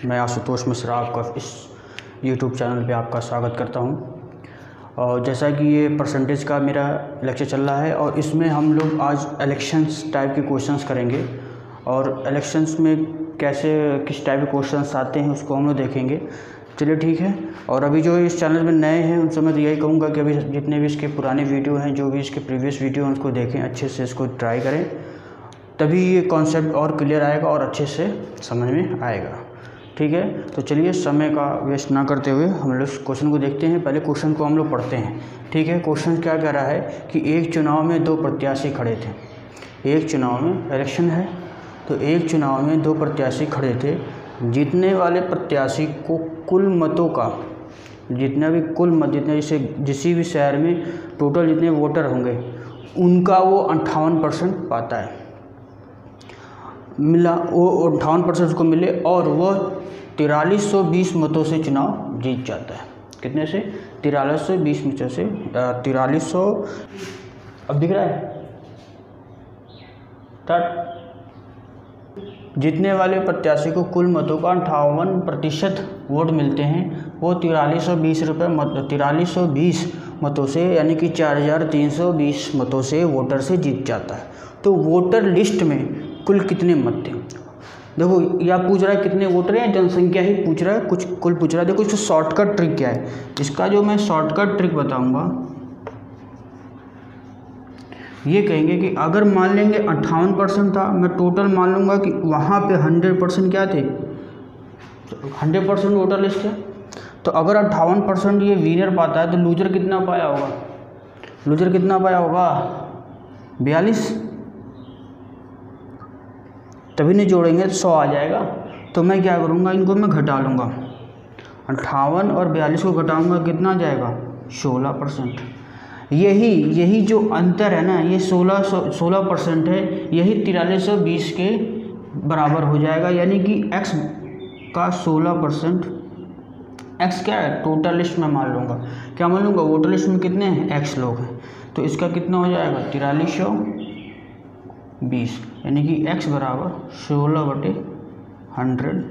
मैं आशुतोष मिश्रा आपका इस यूट्यूब चैनल पे आपका स्वागत करता हूं। और जैसा कि ये परसेंटेज का मेरा लेक्चर चल रहा है और इसमें हम लोग आज इलेक्शंस टाइप के क्वेश्चंस करेंगे और इलेक्शंस में कैसे किस टाइप के क्वेश्चंस आते हैं उसको हम लोग देखेंगे। चलिए ठीक है। और अभी जो इस चैनल में नए हैं उनसे मैं तो यही कहूँगा कि अभी जितने भी इसके पुराने वीडियो हैं, जो भी इसके प्रीवियस वीडियो हैं, उसको देखें, अच्छे से इसको ट्राई करें, तभी ये कॉन्सेप्ट और क्लियर आएगा और अच्छे से समझ में आएगा। ठीक है, तो चलिए समय का वेस्ट ना करते हुए हम लोग क्वेश्चन को देखते हैं। पहले क्वेश्चन को हम लोग पढ़ते हैं। ठीक है, क्वेश्चन क्या कह रहा है कि एक चुनाव में दो प्रत्याशी खड़े थे। एक चुनाव में इलेक्शन है, तो एक चुनाव में दो प्रत्याशी खड़े थे। जीतने वाले प्रत्याशी को कुल मतों का जितना भी कुल मत जितने जैसे किसी भी शहर में टोटल जितने वोटर होंगे उनका वो 58% पाता है, मिला वो 58% उसको मिले और वह 4320 मतों से चुनाव जीत जाता है। कितने से? 4320 मतों से 4300। अब दिख रहा है? जीतने वाले प्रत्याशी को कुल मतों का 58% वोट मिलते हैं। वो 4320 मतों से यानी कि 4320 मतों से वोटर से जीत जाता है। तो वोटर लिस्ट में कुल कितने मत थे? देखो यह पूछ रहा है कितने वोटर हैं, जनसंख्या ही पूछ रहा है, कुछ कुल पूछ रहा है। देखो इसका शॉर्टकट ट्रिक क्या है, इसका जो मैं शॉर्टकट ट्रिक बताऊंगा ये कहेंगे कि अगर मान लेंगे 58% था, मैं टोटल मान लूँगा कि वहाँ पे 100% क्या थे, 100% वोटर लिस्ट है। तो अगर 58% ये विनर पाता है तो लूजर कितना पाया होगा? लूजर कितना पाया होगा? 42। तभी नहीं जोड़ेंगे तो 100 आ जाएगा। तो मैं क्या करूँगा, इनको मैं घटा लूँगा, 58 और 42 को घटाऊँगा, कितना आ जाएगा? 16%। यही जो अंतर है ना, ये 16% है, यही 4320 के बराबर हो जाएगा। यानी कि x का 16%, x क्या है? टोटल लिस्ट में मान लूँगा, क्या मान लूँगा? वोटर लिस्ट में कितने हैं? x लोग हैं, तो इसका कितना हो जाएगा? 4320, यानी कि x बराबर 16/100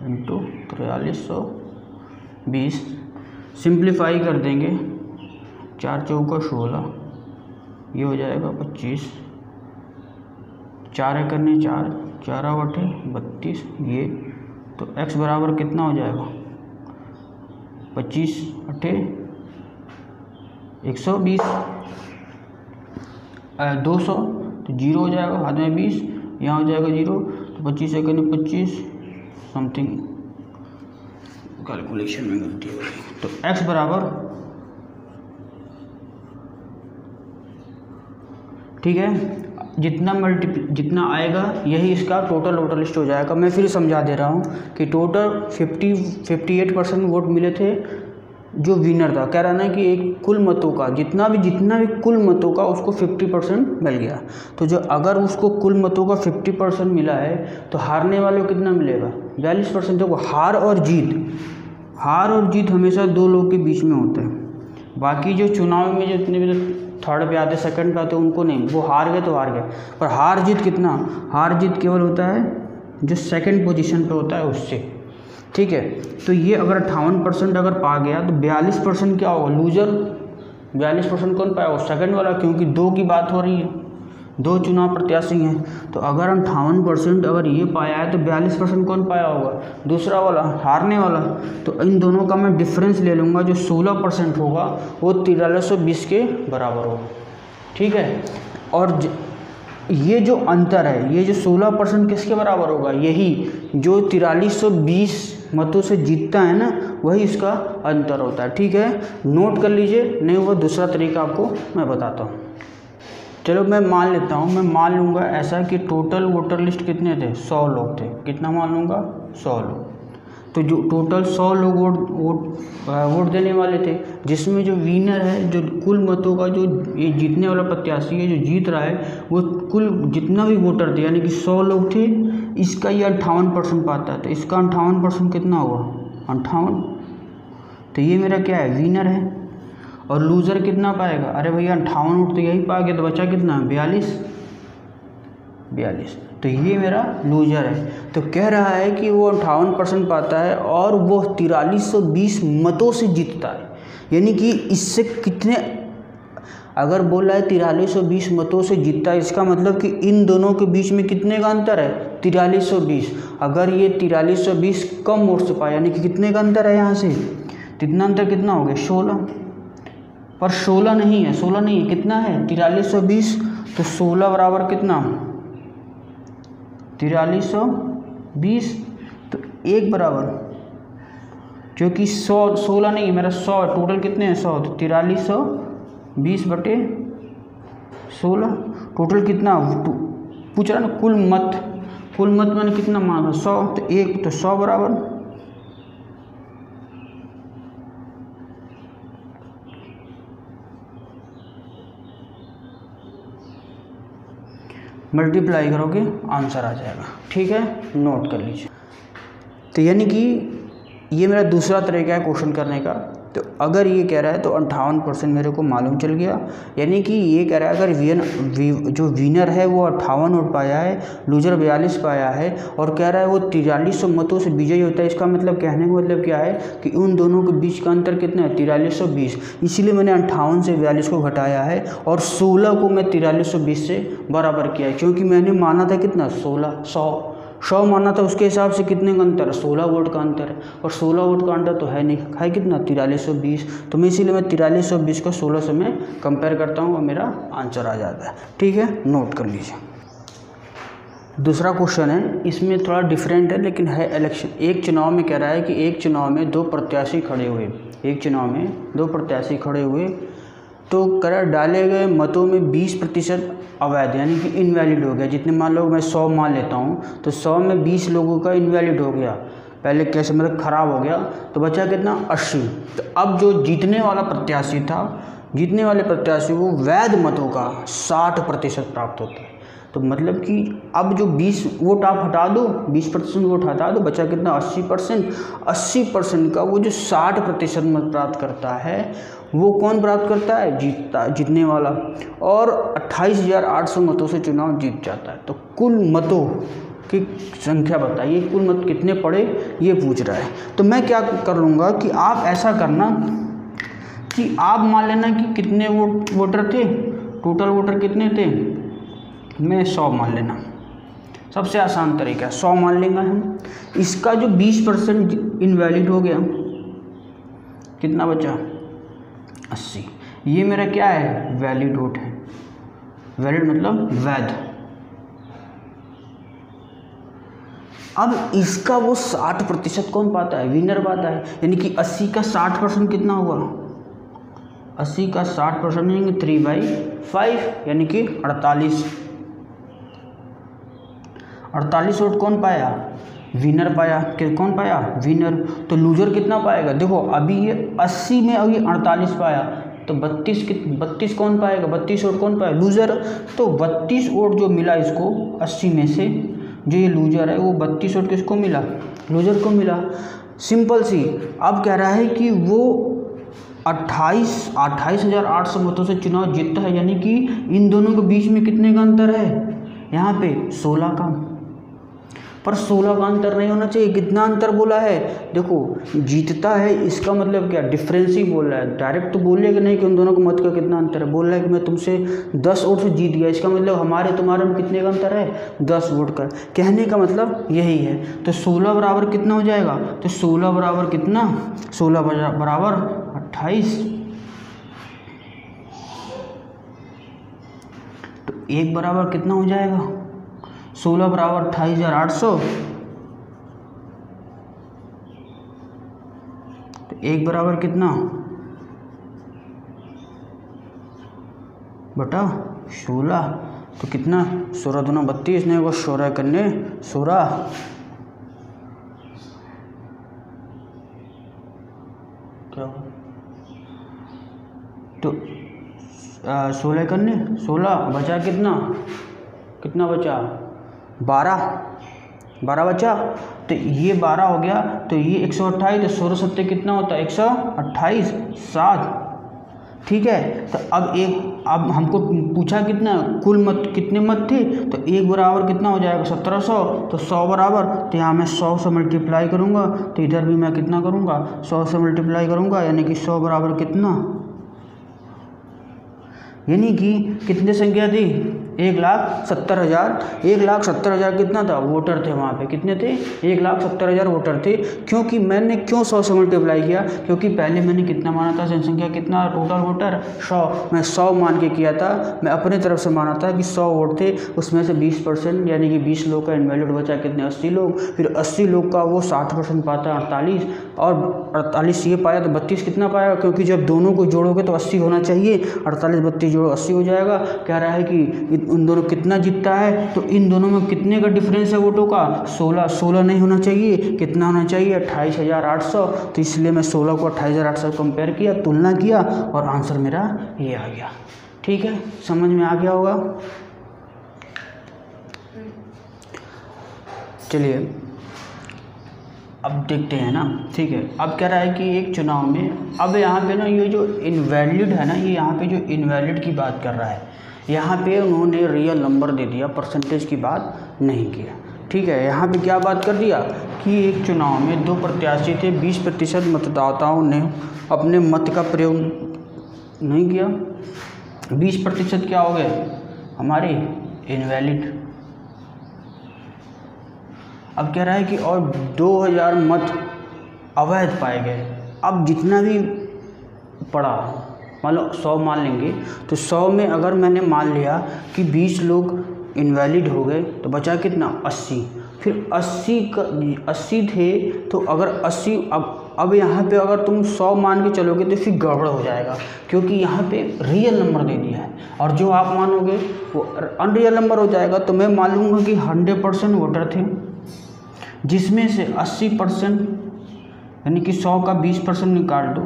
इंटू 4320। सिंप्लीफाई कर देंगे, 4 चौका 16, ये हो जाएगा 25, 4 करने 4, 4/32 ये। तो x बराबर कितना हो जाएगा? 25/120, 200, तो 0 हो जाएगा, हाथ में 20, यहाँ हो जाएगा 0, तो 25 करने 25 समथिंग, कैलकुलेशन में गलती हो गई। तो x बराबर, ठीक है, जितना आएगा यही इसका टोटल वोटर लिस्ट हो जाएगा। मैं फिर समझा दे रहा हूँ कि टोटल 58% वोट मिले थे जो विनर था। कह रहा ना कि एक कुल मतों का जितना भी कुल मतों का उसको 50% मिल गया। तो जो अगर उसको कुल मतों का 50% मिला है तो हारने वाले को कितना मिलेगा? 42%। देखो हार और जीत हमेशा दो लोग के बीच में होता है। बाकी जो चुनाव में जो जितने भी थर्ड पे आते, सेकंड पे आते, उनको नहीं, वो हार गए तो हार गए। पर हार जीत कितना? हार जीत केवल होता है जो सेकंड पोजीशन पे होता है उससे। ठीक है, तो ये अगर 58% अगर पा गया तो 42% क्या होगा? लूजर। 42% कौन पाया? वो सेकंड वाला, क्योंकि दो की बात हो रही है, दो चुनाव प्रत्याशी हैं। तो अगर 58% अगर ये पाया है तो 42% कौन पाया होगा? दूसरा वाला, हारने वाला। तो इन दोनों का मैं डिफरेंस ले लूँगा, जो 16% होगा वो 4320 के बराबर होगा। ठीक है, और ये जो अंतर है, ये जो 16% किसके बराबर होगा? यही जो 4320 मतों से जीतता है ना, वही इसका अंतर होता है। ठीक है, नोट कर लीजिए, नहीं हुआ दूसरा तरीका आपको मैं बताता हूँ। चलो मैं मान लेता हूँ, मैं मान लूँगा ऐसा कि टोटल वोटर लिस्ट कितने थे? 100 लोग थे। कितना मान लूँगा? 100 लोग। तो जो टोटल 100 लोग वोट देने वाले थे, जिसमें जो विनर है, जो कुल मतों का जो ये जीतने वाला प्रत्याशी है जो जीत रहा है, वो कुल जितना भी वोटर थे यानी कि 100 लोग थे, इसका ये 58% पाता है। तो इसका 58% कितना हुआ? 58। तो ये मेरा क्या है? विनर है। और लूज़र कितना पाएगा? अरे भैया 58 वोट तो यही पा गया, तो बचा कितना? 42। 42। तो ये मेरा लूजर है। तो कह रहा है कि वो 58% पाता है और वो 4320 मतों से जीतता है। यानी कि इससे कितने, अगर बोल रहा है 4320 मतों से जीतता है, इसका मतलब कि इन दोनों के बीच में कितने का अंतर है, 4320। अगर ये 4320 कम वोट से पाया, यानी कि कितने का अंतर है यहाँ से, कितना अंतर, कितना हो गया 16। पर 16 नहीं है, 16 नहीं है, कितना है 4320। तो 16 बराबर कितना 4320। तो 1 बराबर, जो कि 16 नहीं है मेरा 100, टोटल कितने हैं 100। तो 4320 बटे 16, टोटल कितना पूछ रहा ना, कुल मत मैंने कितना मांगा 100। तो 1 तो 100 बराबर मल्टीप्लाई करोगे आंसर आ जाएगा। ठीक है, नोट कर लीजिए। तो यानी कि ये मेरा दूसरा तरीका है क्वेश्चन करने का। तो अगर ये कह रहा है तो 58% मेरे को मालूम चल गया। यानी कि ये कह रहा है अगर जो विनर है वो 58 वोट पाया है, लूजर 42 पाया है, और कह रहा है वो 4300 मतों से विजयी होता है। इसका मतलब, कहने का मतलब क्या है कि उन दोनों के बीच का अंतर कितना है 4320। इसीलिए मैंने 58 से 42 को घटाया है और 16 को मैं 4320 से बराबर किया है, क्योंकि मैंने माना था कितना 100 माना था। उसके हिसाब से कितने का अंतर है, 16 वोट का अंतर है, और 16 वोट का अंतर तो है नहीं, है कितना 4320। तो मैं इसीलिए मैं 4320 को 16 से मैं कंपेयर करता हूँ और मेरा आंसर आ जाता है। ठीक है, नोट कर लीजिए। दूसरा क्वेश्चन है, इसमें थोड़ा डिफरेंट है लेकिन है इलेक्शन। एक चुनाव में कह रहा है कि एक चुनाव में दो प्रत्याशी खड़े हुए, तो कर डाले गए मतों में 20% अवैध, यानी कि इनवैलिड हो गया। जितने मान लो मैं 100 मान लेता हूँ, तो 100 में 20 लोगों का इनवैलिड हो गया, पहले कैसे मतलब ख़राब हो गया, तो बचा कितना 80। तो अब जो जीतने वाले प्रत्याशी को वैध मतों का 60% प्राप्त होता है। तो मतलब कि अब जो 20 वोट आप हटा दो, 20% वोट हटा दो, बचा कितना 80%। 80% का वो जो 60% मत प्राप्त करता है, वो कौन प्राप्त करता है, जीतने वाला, और 28,800 मतों से चुनाव जीत जाता है। तो कुल मतों की संख्या बताइए, कुल मत कितने पड़े, ये पूछ रहा है। तो मैं क्या कर लूँगा कि आप ऐसा करना कि आप मान लेना कि कितने वोटर थे, टोटल वोटर कितने थे, मैं 100 मान लेना, सबसे आसान तरीका है 100 मान लेंगे हम। इसका जो 20% इनवैलिड हो गया, कितना बचा 80। ये मेरा क्या है, वैलिड वोट है। वैलिड मतलब वैध। अब इसका वो 60% कौन पाता है, विनर पाता है। यानी कि 80 का 60% कितना हुआ, 80 का 60% यानी 3/5, यानी कि 48 वोट कौन पाया, विनर पाया। कौन पाया, विनर। तो लूजर कितना पाएगा, देखो अभी ये 80 में अभी 48 पाया, तो 32 कौन पाएगा, 32 वोट कौन पाएगा, लूजर। तो 32 वोट जो मिला इसको 80 में से, जो ये लूजर है वो 32 वोट किसको मिला, लूजर को मिला। सिंपल सी। अब कह रहा है कि वो 28,800 मतों से चुनाव जीतता है, यानी कि इन दोनों के बीच में कितने का अंतर है, यहाँ पे 16 का। पर 16 का अंतर नहीं होना चाहिए। कितना अंतर बोला है, देखो जीतता है, इसका मतलब क्या, डिफरेंस ही बोल रहा है। डायरेक्ट तो बोलेगा नहीं कि उन दोनों के मत का कितना अंतर है, बोल रहा है कि मैं तुमसे 10 वोट से जीत गया, इसका मतलब हमारे तुम्हारे में कितने का अंतर है, 10 वोट का। कहने का मतलब यही है। तो 16 बराबर कितना हो जाएगा, तो 16 बराबर कितना, 16 बराबर 28। तो 1 बराबर कितना हो जाएगा, 16 बराबर 28,800। तो 1 बराबर कितना बटा 16। तो कितना 16 दूना 32, नहीं वो 16 करने 16, क्या तो 16 करने 16 बचा कितना बचा 12 बचा। तो ये 12 हो गया, तो ये 128। तो 16 सत्ते कितना होता है, 128, 7। ठीक है। तो अब हमको पूछा कितना कुल मत कितने मत थे, तो 1 बराबर कितना हो जाएगा 1700, तो 100 बराबर, तो यहाँ मैं 100 से मल्टीप्लाई करूँगा, तो इधर भी मैं कितना करूँगा 100 से मल्टीप्लाई करूँगा, यानी कि 100 बराबर कितना, यानी कि कितने संख्या थी 1,70,000। 1,70,000 कितना था वोटर थे वहाँ पे, कितने थे 1,70,000 वोटर थे। क्योंकि मैंने क्यों 100 से मल्टीप्लाई किया, क्योंकि पहले मैंने कितना माना था जनसंख्या कितना टोटल वोटर 100, मैं 100 मान के किया था, मैं अपने तरफ से माना था कि 100 वोट थे, उसमें से 20% यानी कि 20 लोग का इनवैलिड बचा कितने 80 लोग, फिर 80 लोग का वो 60% पाता 48, और 48 ये पाया तो 32 कितना पाया, क्योंकि जब दोनों को जोड़ोगे तो 80 होना चाहिए, 48 32 जोड़ो 80 हो जाएगा। कह रहा है कि उन दोनों कितना जीतता है, तो इन दोनों में कितने का डिफरेंस है वोटों का 16 नहीं होना चाहिए, कितना होना चाहिए 28,800, तो इसलिए मैं 16 को 28,800 कंपेयर किया, तुलना किया और आंसर मेरा ये आ गया। ठीक है, समझ में आ गया होगा। चलिए अब देखते हैं ना, ठीक है। अब कह रहा है कि एक चुनाव में, अब यहाँ पे ना ये जो इनवैलिड है ना, ये यहाँ पे जो इनवैलिड की बात कर रहा है, यहाँ पे उन्होंने रियल नंबर दे दिया, परसेंटेज की बात नहीं किया। ठीक है, यहाँ पे क्या बात कर दिया कि एक चुनाव में 2 प्रत्याशी थे, 20% मतदाताओं ने अपने मत का प्रयोग नहीं किया, 20% क्या हो गए हमारे इनवैलिड। अब कह रहा है कि और 2000 मत अवैध पाए गए। अब जितना भी पड़ा, मान लो 100 मान लेंगे, तो 100 में अगर मैंने मान लिया कि 20 लोग इनवैलिड हो गए, तो बचा कितना 80, फिर 80 थे, तो अगर 80 अब यहाँ पे अगर तुम 100 मान के चलोगे तो फिर गड़बड़ हो जाएगा, क्योंकि यहाँ पे रियल नंबर दे दिया है और जो आप मानोगे वो अनरियल नंबर हो जाएगा। तो मैं मान लूँगा कि 100% वोटर थे, जिसमें से 80% यानी कि 100 का 20% निकाल दो,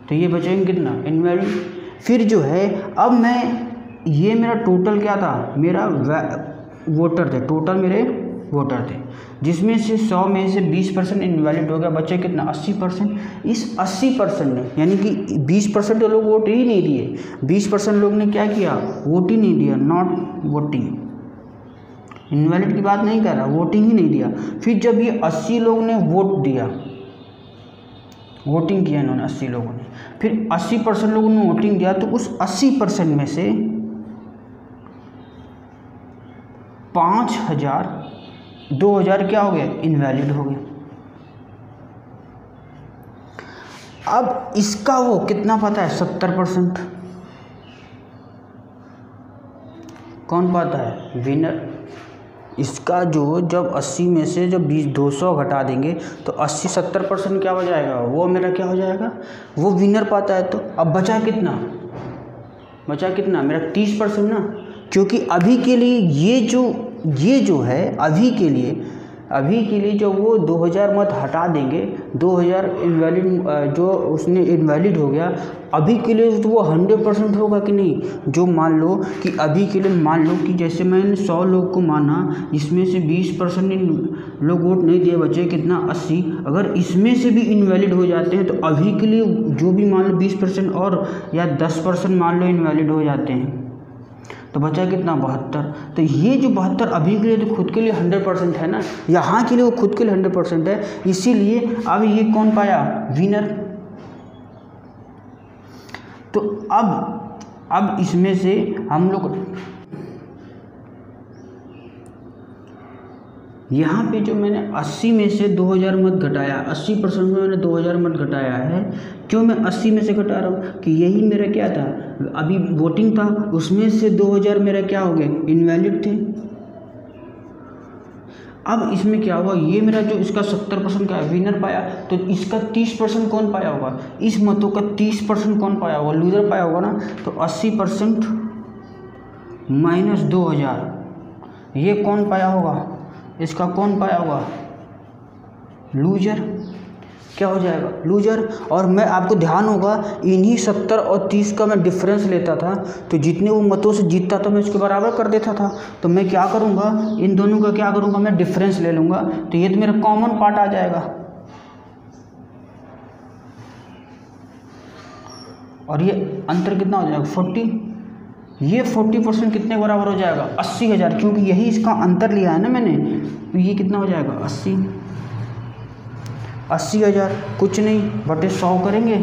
तो ये बचेंगे कितना इनवैलिड। फिर जो है अब मैं, ये मेरा टोटल क्या था, मेरा वोटर थे, टोटल मेरे वोटर थे, जिसमें से 100 में से 20% इनवैलिड हो गया, बचे कितना 80%। इस 80% ने, यानी कि 20% लोग वोट ही नहीं दिए, 20% लोग ने क्या किया वोट ही नहीं दिया, नॉट वोटिंग, इनवैलिड की बात नहीं कर रहा, वोटिंग ही नहीं दिया। फिर जब ये 80 लोग ने वोट दिया, वोटिंग किया इन्होंने 80 लोगों ने, फिर 80% लोगों ने वोटिंग दिया, तो उस 80% में से 2000 क्या हो गए इनवैलिड हो गए। अब इसका वो कितना पता है 70%, कौन पाता है विनर। इसका जो जब 80 में से जब 200 घटा देंगे तो 80-70% क्या हो जाएगा, वो मेरा क्या हो जाएगा, वो विनर पाता है। तो अब बचा कितना मेरा 30% ना, क्योंकि अभी के लिए ये जो है अभी के लिए जो वो 2000 मत हटा देंगे, 2000 इनवैलिड जो उसने इनवैलिड हो गया, अभी के लिए तो वो 100% होगा कि नहीं। जो मान लो कि अभी के लिए मान लो कि जैसे मैंने 100 लोग को माना, जिसमें से 20% लोग वोट नहीं दिए, बचे कितना 80। अगर इसमें से भी इनवैलिड हो जाते हैं तो अभी के लिए जो भी मान लो 20% और या 10% मान लो इनवैलिड हो जाते हैं, तो बचा कितना 72। तो ये जो 72 अभी के लिए तो खुद के लिए 100% है ना, यहाँ के लिए वो खुद के लिए 100% है, इसीलिए अब ये कौन पाया विनर। तो अब इसमें से हम लोग यहाँ पे जो मैंने 80 में से 2000 मत घटाया, 80% में मैंने 2000 मत घटाया है। क्यों मैं 80 में से घटा रहा हूँ कि यही मेरा क्या था, अभी वोटिंग था, उसमें से 2000 मेरा क्या हो गए इनवैलिड थे। अब इसमें क्या हुआ, ये मेरा जो इसका 70% का विनर पाया, तो इसका 30% कौन पाया होगा, इस मतों का 30% कौन पाया होगा, लूजर पाया होगा ना। तो 80% माइनस 2000, ये कौन पाया होगा, इसका कौन पाया होगा लूजर। क्या हो जाएगा लूजर। और मैं आपको ध्यान होगा इन्हीं 70 और 30 का मैं डिफरेंस लेता था, तो जितने वो मतों से जीतता था मैं उसके बराबर कर देता था। तो मैं क्या करूँगा, इन दोनों का क्या करूँगा, मैं डिफरेंस ले लूँगा, तो ये तो मेरा कॉमन पार्ट आ जाएगा। और ये अंतर कितना हो जाएगा 40, ये 40% कितने के बराबर हो जाएगा 80,000, क्योंकि यही इसका अंतर लिया है ना मैंने, तो ये कितना हो जाएगा 80,000, कुछ नहीं बटे 100 करेंगे।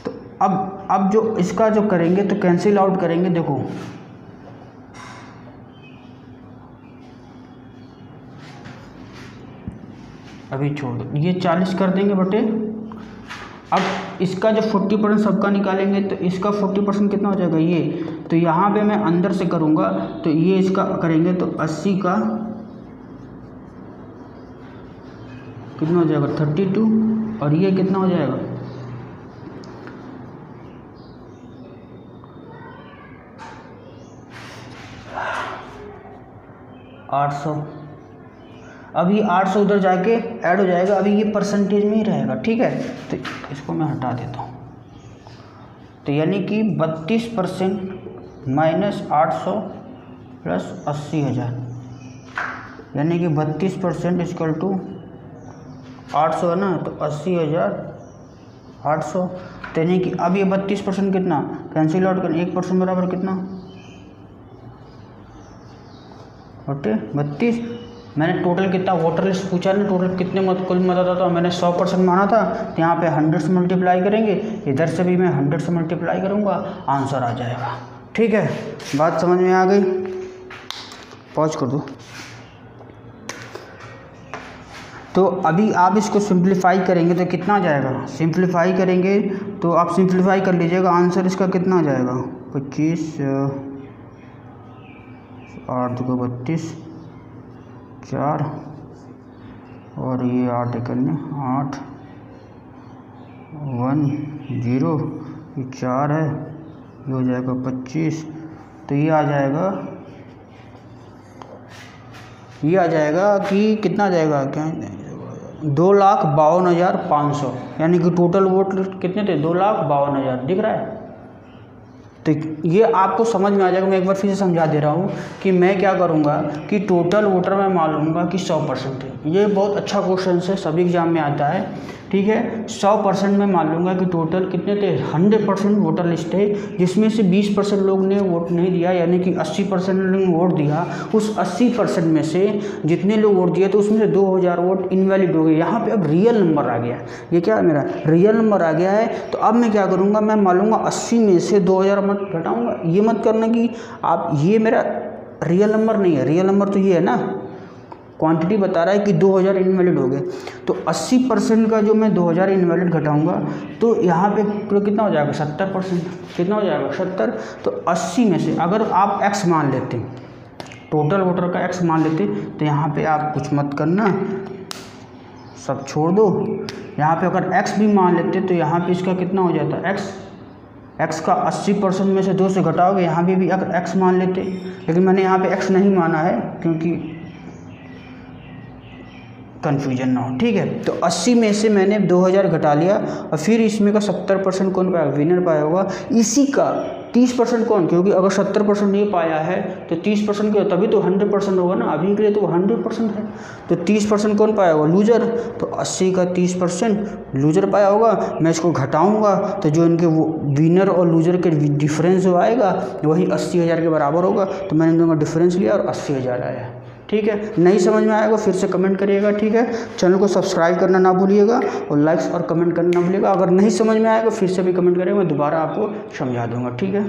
तो अब जो इसका जो करेंगे तो कैंसिल आउट करेंगे, देखो अभी छोड़ दो, ये 40 कर देंगे बटे, अब इसका जो 40% सबका निकालेंगे तो इसका 40% कितना हो जाएगा ये, तो यहाँ पे मैं अंदर से करूँगा तो ये इसका करेंगे तो 80 का कितना हो जाएगा 32, और ये कितना हो जाएगा 800। अब ये 800 उधर जाके ऐड हो जाएगा, अभी ये परसेंटेज में ही रहेगा, ठीक है। तो इसको मैं हटा देता हूँ, तो यानी कि 32% माइनस 800 प्लस 80,000, यानी कि 32% इक्वल टू 800 है ना, तो 80,800, तो यानी कि अब ये 32% कितना कैंसिल आउट करें, 1% बराबर कितना बटे 32। मैंने टोटल कितना वाटर लिस्ट पूछा ना, टोटल कितने कुल मदद आता, मैंने 100% माना था, तो यहाँ पे 100 से मल्टीप्लाई करेंगे, इधर से भी मैं 100 से मल्टीप्लाई करूँगा, आंसर आ जाएगा, ठीक है। बात समझ में आ गई, पॉज कर दो। तो अभी आप इसको सिंप्लीफाई करेंगे तो कितना आ जाएगा, सिंप्लीफाई करेंगे तो आप सिंप्लीफाई कर लीजिएगा, आंसर इसका कितना आ जाएगा 25, 8 2 32, 4 और ये 8 इकन्ने 8 1 0, ये 4 है, ये हो जाएगा 25, तो ये आ जाएगा कि कितना आ जाएगा, क्या 2,52,500, यानी कि टोटल वोट कितने थे 2,52,000, दिख रहा है। तो ये आपको समझ में आ जाएगा, मैं एक बार फिर से समझा दे रहा हूँ कि मैं क्या करूँगा कि टोटल वोटर मैं मान लूँगा कि 100% है। ये बहुत अच्छा क्वेश्चन है, सभी एग्जाम में आता है, ठीक है। 100% में मान लूँगा कि टोटल कितने थे 100% वोटर लिस्ट है, जिसमें से 20% लोग ने वोट नहीं दिया, यानी कि 80% ने वोट दिया। उस 80% में से जितने लोग वोट दिए तो उसमें से 2,000 वोट इनवैलिड हो गए। यहाँ पे अब रियल नंबर आ गया, ये क्या है मेरा रियल नंबर आ गया है। तो अब मैं क्या करूँगा, मैं मान लूँगा 80 में से 2,000 मत घटाऊँगा। ये मत करना कि आप ये मेरा रियल नंबर नहीं है, रियल नंबर तो ये है ना, क्वांटिटी बता रहा है कि 2,000 इनवैलिड हो गए। तो 80% का जो मैं 2,000 इनवैलिड घटाऊंगा तो यहाँ पे कितना हो जाएगा 70%, कितना हो जाएगा 70। तो 80 में से अगर आप x मान लेते, टोटल वोटर का x मान लेते, तो यहाँ पे आप कुछ मत करना, सब छोड़ दो। यहाँ पे अगर x भी मान लेते तो यहाँ पे इसका कितना हो जाता x का 80% में से 2 से घटाओगे, यहाँ पे भी अगर x मान लेते, लेकिन मैंने यहाँ पे x नहीं माना है क्योंकि कन्फ्यूजन ना हो, ठीक है। तो 80 में से मैंने 2,000 घटा लिया और फिर इसमें का 70% कौन पाया, विनर पाया होगा। इसी का 30% कौन, क्योंकि अगर 70% नहीं पाया है तो 30% क्या, तभी तो 100% होगा ना, अभी के लिए तो 100% है। तो 30% कौन पाया होगा, लूजर। तो 80 का 30% लूजर पाया होगा। मैं इसको घटाऊंगा तो जो इनके वो विनर और लूजर के डिफरेंस जो आएगा वही 80,000 के बराबर होगा। तो मैंने इन दोनों का डिफरेंस लिया और 80,000 आया, ठीक है। नहीं समझ में आएगा फिर से कमेंट करिएगा, ठीक है। चैनल को सब्सक्राइब करना ना भूलिएगा और लाइक्स और कमेंट करना ना भूलिएगा। अगर नहीं समझ में आएगा फिर से भी कमेंट करिएगा, मैं दोबारा आपको समझा दूंगा, ठीक है।